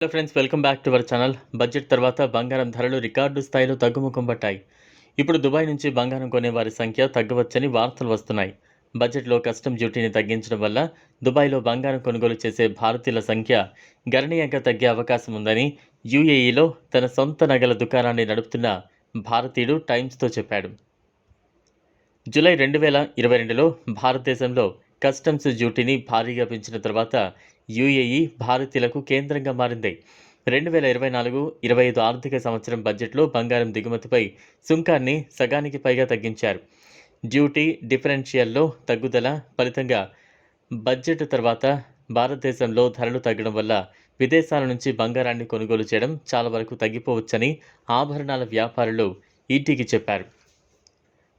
Hello friends, welcome back to our channel. Budget తర్వాత బంగారం ధరలు రికార్డు స్థాయిలో తగ్గుముఖం పట్టాయి. ఇప్పుడు దుబాయ్ నుంచి బంగారం కొనే వారి సంఖ్య తగ్గవచ్చని వార్తలు వస్తున్నాయి. బడ్జెట్లో కస్టమ్ డ్యూటీని తగ్గించడం వల్ల దుబాయ్లో బంగారం కొనుగోలు చేసే భారతీయుల సంఖ్య గణనీయంగా తగ్గే అవకాశం ఉందని యూఏఈలో తన సొంత నగల దుకాణాన్ని నడుపుతున్న భారతీయుడు టైమ్స్తో చెప్పాడు. జూలై 2022లో భారతదేశంలో కస్టమ్స్ డ్యూటీని భారీగా పెంచిన తర్వాత యూఏఈ భారతీయులకు కేంద్రంగా మారింది. 2024-25 ఆర్థిక సంవత్సరం బడ్జెట్లో బంగారం దిగుమతిపై సుంకాన్ని సగానికి పైగా తగ్గించారు. డ్యూటీ డిఫరెన్షియల్లో తగ్గుదల ఫలితంగా బడ్జెట్ తర్వాత భారతదేశంలో ధరలు తగ్గడం వల్ల విదేశాల నుంచి బంగారాన్ని కొనుగోలు చేయడం చాలా వరకు తగ్గిపోవచ్చని ఆభరణాల వ్యాపారులు ఈటీకి చెప్పారు.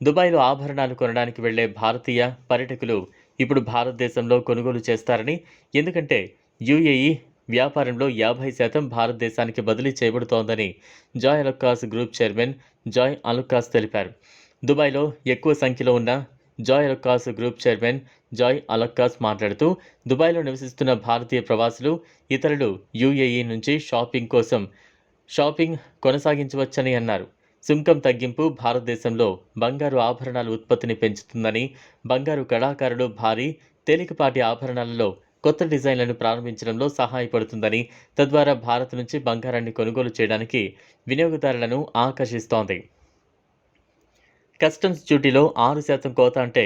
దుబాయ్లో ఆభరణాలు కొనడానికి వెళ్లే భారతీయ పర్యాటకులు ఇప్పుడు భారతదేశంలో కొనుగోలు చేస్తారని, ఎందుకంటే యూఏఈ వ్యాపారంలో 50% భారతదేశానికి బదిలీ చేయబడుతోందని జాయ్ అలుకాస్ గ్రూప్ చైర్మన్ జాయ్ అలుకాస్ తెలిపారు. దుబాయ్లో ఎక్కువ సంఖ్యలో ఉన్న జాయ్ అలుకాస్ గ్రూప్ చైర్మన్ జాయ్ అలుకాస్ మాట్లాడుతూ, దుబాయ్లో నివసిస్తున్న భారతీయ ప్రవాసులు ఇతరులు యూఏఈ నుంచి షాపింగ్ కొనసాగించవచ్చని అన్నారు. సుంకం తగ్గింపు భారతదేశంలో బంగారు ఆభరణాల ఉత్పత్తిని పెంచుతుందని, బంగారు కళాకారులు భారీ, తేలికపాటి ఆభరణాలలో కొత్త డిజైన్లను ప్రారంభించడంలో సహాయపడుతుందని, తద్వారా భారత్ నుంచి బంగారాన్ని కొనుగోలు చేయడానికి వినియోగదారులను ఆకర్షిస్తోంది. కస్టమ్స్ డ్యూటీలో 6% కోత అంటే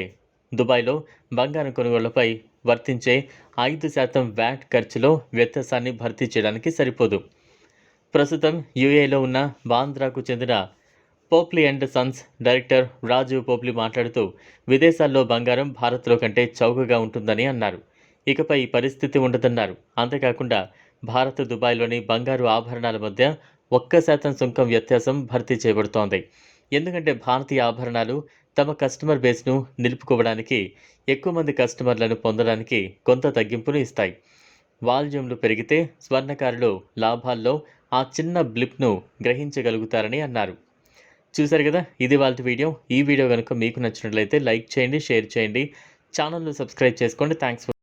దుబాయ్లో బంగారం కొనుగోళ్లపై వర్తించే 5% వ్యాట్ ఖర్చులో వ్యత్యాసాన్ని భర్తీ చేయడానికి సరిపోదు. ప్రస్తుతం యూఏలో ఉన్న బాంద్రాకు చెందిన పోప్లీ అండ్ సన్స్ డైరెక్టర్ రాజీవ్ పోప్లీ మాట్లాడుతూ, విదేశాల్లో బంగారం భారత్లో కంటే చౌకగా ఉంటుందని అన్నారు. ఇకపై ఈ పరిస్థితి ఉండదన్నారు. అంతేకాకుండా భారత్ దుబాయ్లోని బంగారు ఆభరణాల మధ్య 1% సుంకం వ్యత్యాసం భర్తీ చేయబడుతోంది. ఎందుకంటే భారతీయ ఆభరణాలు తమ కస్టమర్ బేస్ను నిలుపుకోవడానికి, ఎక్కువ మంది కస్టమర్లను పొందడానికి కొంత తగ్గింపును ఇస్తాయి. వాల్యూమ్లు పెరిగితే స్వర్ణకారులు లాభాల్లో ఆ చిన్న బ్లిప్ను గ్రహించగలుగుతారని అన్నారు. చూశారు కదా, ఇది వాళ్ళ వీడియో. ఈ వీడియో కనుక మీకు నచ్చినట్లయితే లైక్ చేయండి, షేర్ చేయండి, ఛానల్ను సబ్స్క్రైబ్ చేసుకోండి. థ్యాంక్స్.